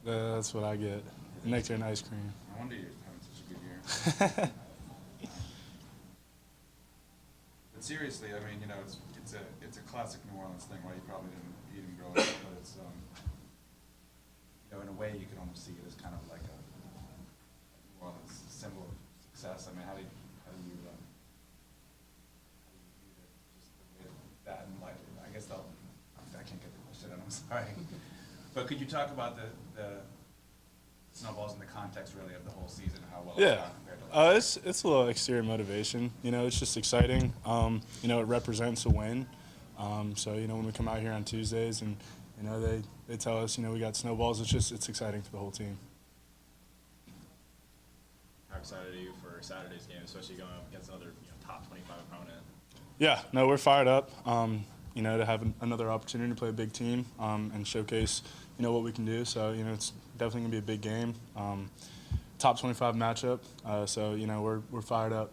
That's what I get. Nectar and ice cream. No wonder you're having such a good year. But seriously, I mean, it's a classic New Orleans thing, right? You probably didn't eat and grow up, but it's in a way you can almost see it as kind of like a New Orleans symbol of success. I mean, how do you view just the way that and like I guess I can't get the question out. I'm sorry. But could you talk about the snowballs in the context really of the whole season, how well it's Yeah, gone compared to last year? it's a little exterior motivation. It's just exciting. It represents a win. So when we come out here on Tuesdays and they tell us we got snowballs, it's exciting for the whole team. How excited are you for Saturday's game, especially going up against another top 25 opponent? Yeah, no, we're fired up. To have another opportunity to play a big team and showcase what we can do. So it's definitely gonna be a big game. Top 25 matchup. So we're fired up.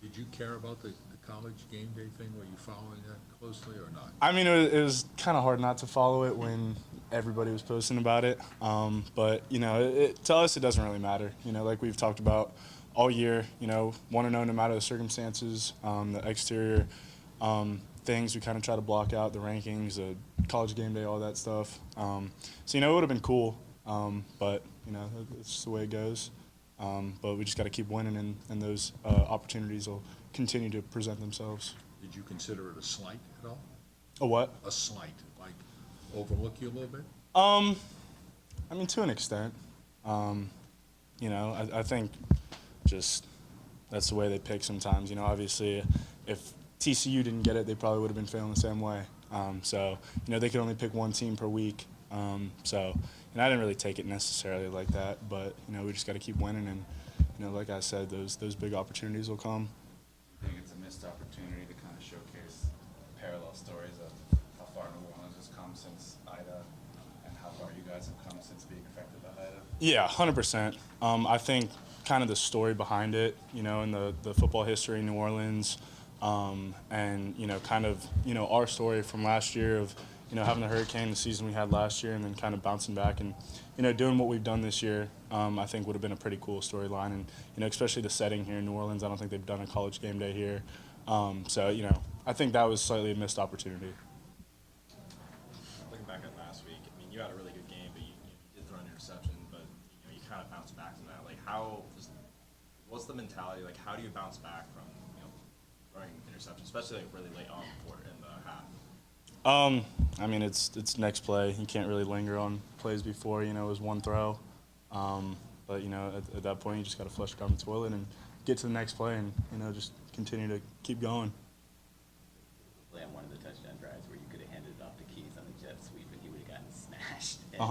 Did you care about the college game day thing? Were you following that closely or not? I mean, it was kind of hard not to follow it when everybody was posting about it. But to us, it doesn't really matter. Like we've talked about all year. Want to know no matter the circumstances, the exterior things we kind of try to block out, the rankings, the college game day, all that stuff. So it would have been cool, but it's just the way it goes. But we just got to keep winning, and those opportunities will continue to present themselves. Did you consider it a slight at all? A what? A slight, like overlook you a little bit? I mean, to an extent. I think just that's the way they pick sometimes. Obviously, if TCU didn't get it, they probably would have been feeling the same way. So they could only pick one team per week. And I didn't really take it necessarily like that, but we just got to keep winning, and like I said, those big opportunities will come. I think it's a missed opportunity to kind of showcase parallel stories of how far New Orleans has come since Ida and how far you guys have come since being affected by Ida. Yeah, 100%. I think kind of the story behind it, in the football history in New Orleans, and kind of our story from last year of having the hurricane, the season we had last year, and then kind of bouncing back and doing what we've done this year. I think would have been a pretty cool storyline, and especially the setting here in New Orleans. I don't think they've done a college game day here, so I think that was slightly a missed opportunity. Looking back at last week, I mean, you had a really good game, but you did throw an interception, but you kind of bounced back from that. Like, what's the mentality? Like, how do you bounce back from throwing interception, especially like really late on in the half? I mean, it's next play. You can't really linger on plays before. It was one throw, but at that point, you just got to flush it down the toilet and get to the next play, and just continue to keep going. Play on one of the touchdown drives where you could have handed it off to Keys on the jet sweep, and he would have gotten smashed, and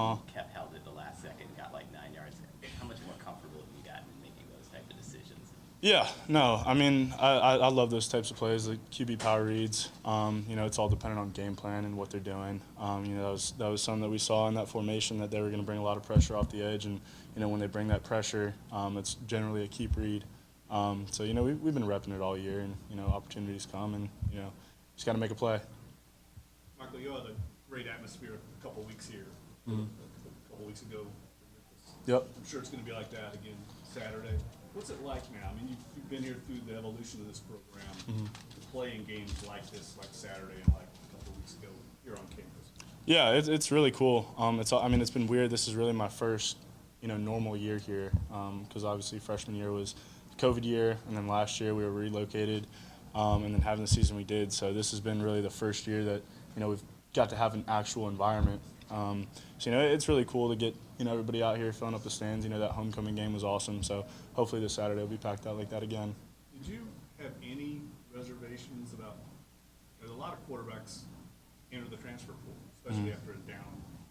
held it the last second, got like 9 yards. How much more comfortable have you gotten in making those type of decisions? Yeah, no, I mean, I love those types of plays, like QB power reads. It's all dependent on game plan and what they're doing. That was something that we saw in that formation, that they were going to bring a lot of pressure off the edge, and when they bring that pressure, it's generally a keep read. So we've been repping it all year, and opportunities come, and just got to make a play. Michael, you had a great atmosphere a couple weeks here, Mm-hmm. a couple weeks ago. Yep. I'm sure it's going to be like that again Saturday. What's it like now? I mean, you've been here through the evolution of this program, to play in games like this, like Saturday and like a couple weeks ago here on campus. Yeah, it's really cool. It's been weird. This is really my first, normal year here, because obviously freshman year was the COVID year, and then last year we were relocated, and then having the season we did. So this has been really the first year that we've got to have an actual environment. So it's really cool to get everybody out here filling up the stands. That homecoming game was awesome. So hopefully this Saturday will be packed out like that again. Did you have any reservations about? There's a lot of quarterbacks enter the transfer pool, especially after a down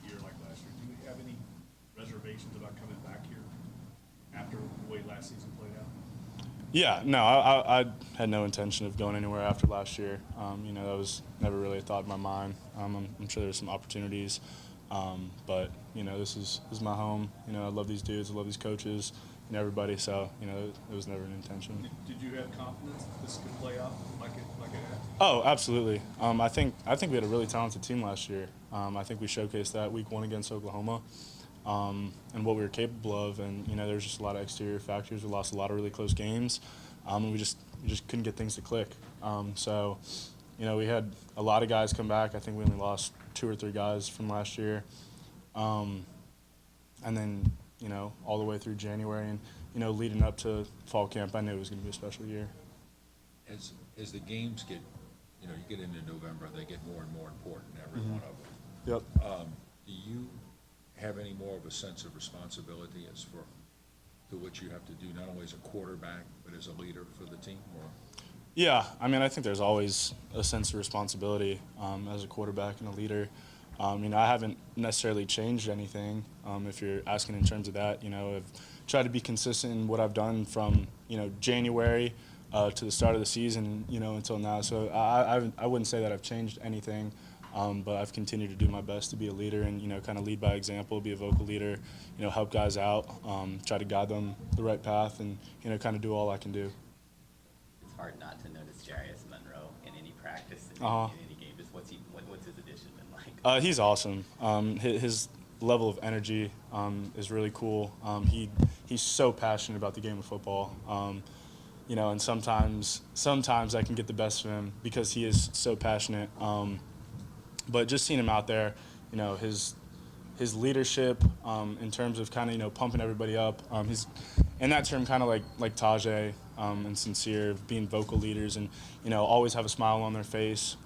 year like last year. Do you have any reservations about coming back here after the way last season played out? Yeah, no, I had no intention of going anywhere after last year. That was never really a thought in my mind. I'm sure there's some opportunities, but this is my home. I love these dudes, I love these coaches, and everybody. So it was never an intention. Did you have confidence that this could play out like it has? Oh, absolutely. I think we had a really talented team last year. I think we showcased that week 1 against Oklahoma, and what we were capable of. And there's just a lot of exterior factors. We lost a lot of really close games, and we just couldn't get things to click. So, we had a lot of guys come back. I think we only lost 2 or 3 guys from last year, and then all the way through January and leading up to fall camp, I knew it was going to be a special year. As the games get, you get into November, they get more and more important, every one of them. Yep. Do you have any more of a sense of responsibility as for to what you have to do, not only as a quarterback, but as a leader for the team? Or? Yeah, I think there's always a sense of responsibility as a quarterback and a leader. I haven't necessarily changed anything. If you're asking in terms of that, I've tried to be consistent in what I've done from January to the start of the season, until now. So I wouldn't say that I've changed anything, but I've continued to do my best to be a leader and kind of lead by example, be a vocal leader, help guys out, try to guide them the right path, and kind of do all I can do. It's hard not to notice Jarius Monroe in any practice, in any game. Just what's his addition been like? He's awesome. His level of energy is really cool. He's so passionate about the game of football. And sometimes I can get the best of him because he is so passionate. But just seeing him out there, his leadership in terms of kind of pumping everybody up. He's in that term kind of like Tajay and Sincere, being vocal leaders and always have a smile on their face.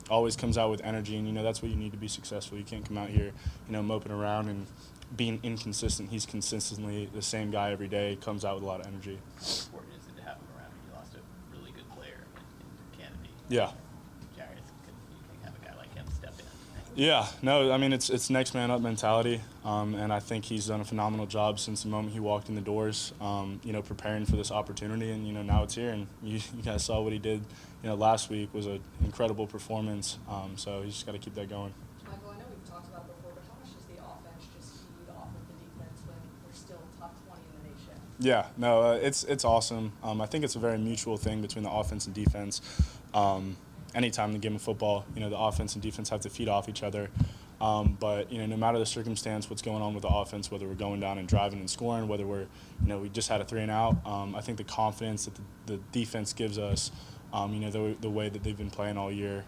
Always comes out with energy, and that's what you need to be successful. You can't come out here moping around and being inconsistent. He's consistently the same guy every day. Comes out with a lot of energy. How important is it to have him around? You lost a really good player in Kennedy. Yeah. Jarius, you can have a guy like him step in. Yeah, no, it's next man up mentality, and I think he's done a phenomenal job since the moment he walked in the doors, preparing for this opportunity, and now it's here, and you guys saw what he did, last week was an incredible performance, so he's just got to keep that going. Michael, I know we've talked about it before, but how much does the offense just feed off of the defense when we're still top 20 in the nation? Yeah, no, it's awesome. I think it's a very mutual thing between the offense and defense. Anytime in the game of football, the offense and defense have to feed off each other. But no matter the circumstance, what's going on with the offense, whether we're going down and driving and scoring, whether we're, we just had a 3 and out. I think the confidence that the defense gives us, the way that they've been playing all year,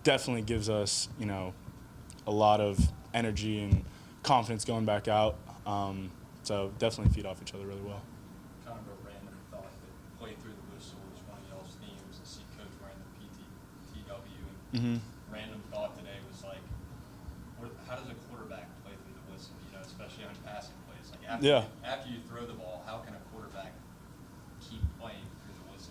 definitely gives us, a lot of energy and confidence going back out. So definitely feed off each other really well. Kind of a random thought that Play Through the Whistle was one of y'all's themes to see Coach wearing the PTW. And random thought today was like, how does a quarterback play through the whistle? Especially on passing plays. Like after you throw the ball, how can a quarterback keep playing through the whistle?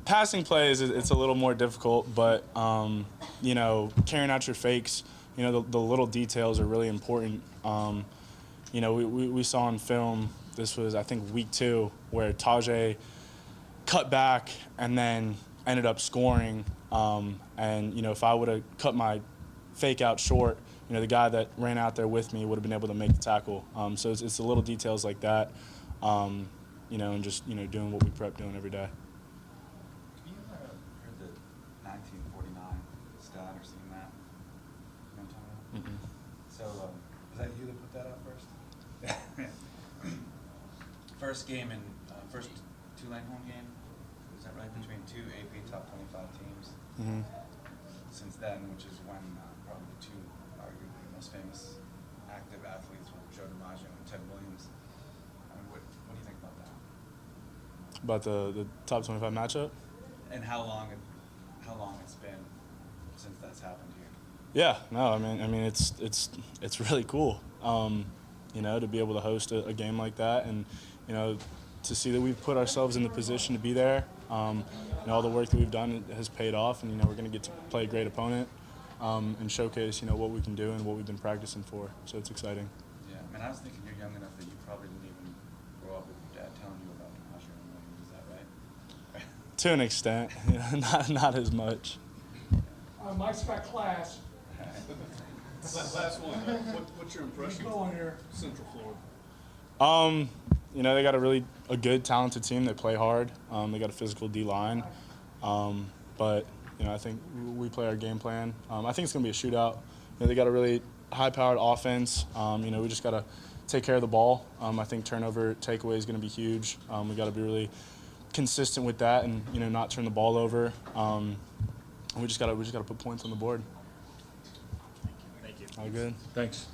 Passing plays, it's a little more difficult, but carrying out your fakes, the little details are really important. We saw on film, this was, I think, week 2, where Tajay cut back and then ended up scoring. And if I would have cut my fake out short, the guy that ran out there with me would have been able to make the tackle. So it's the little details like that, and just, doing what we prep doing every day. Have you ever heard the 1949 stat or seen that? You know what I'm talking about? So, was that you that put that up first? First game in, first Tulane home game, is that right, between 2 AP top 25 teams? Since then, which is when probably the 2 arguably most famous active athletes were Joe DiMaggio and Ted Williams. What do you think about that? About the top 25 matchup? And how long it's been since that's happened here? Yeah, no, I mean it's really cool, to be able to host a game like that, and to see that we've put ourselves in the position to be there. All the work that we've done has paid off, and we're going to get to play a great opponent and showcase what we can do and what we've been practicing for. So it's exciting. Yeah, I was thinking you're young enough that you probably didn't even grow up with your dad telling you about DiMaggio and Williams. Is that right? To an extent, not as much. Mike's got class. Last one. What's your impression of Central Florida? you know, they got a good, talented team. They play hard. They got a physical D-line. But, you know, I think we play our game plan. I think it's going to be a shootout. You know, they got a really high-powered offense. You know, we just got to take care of the ball. I think turnover takeaway is going to be huge. We got to be really consistent with that and, you know, not turn the ball over. We just got to put points on the board. Thank you. All good. Thanks.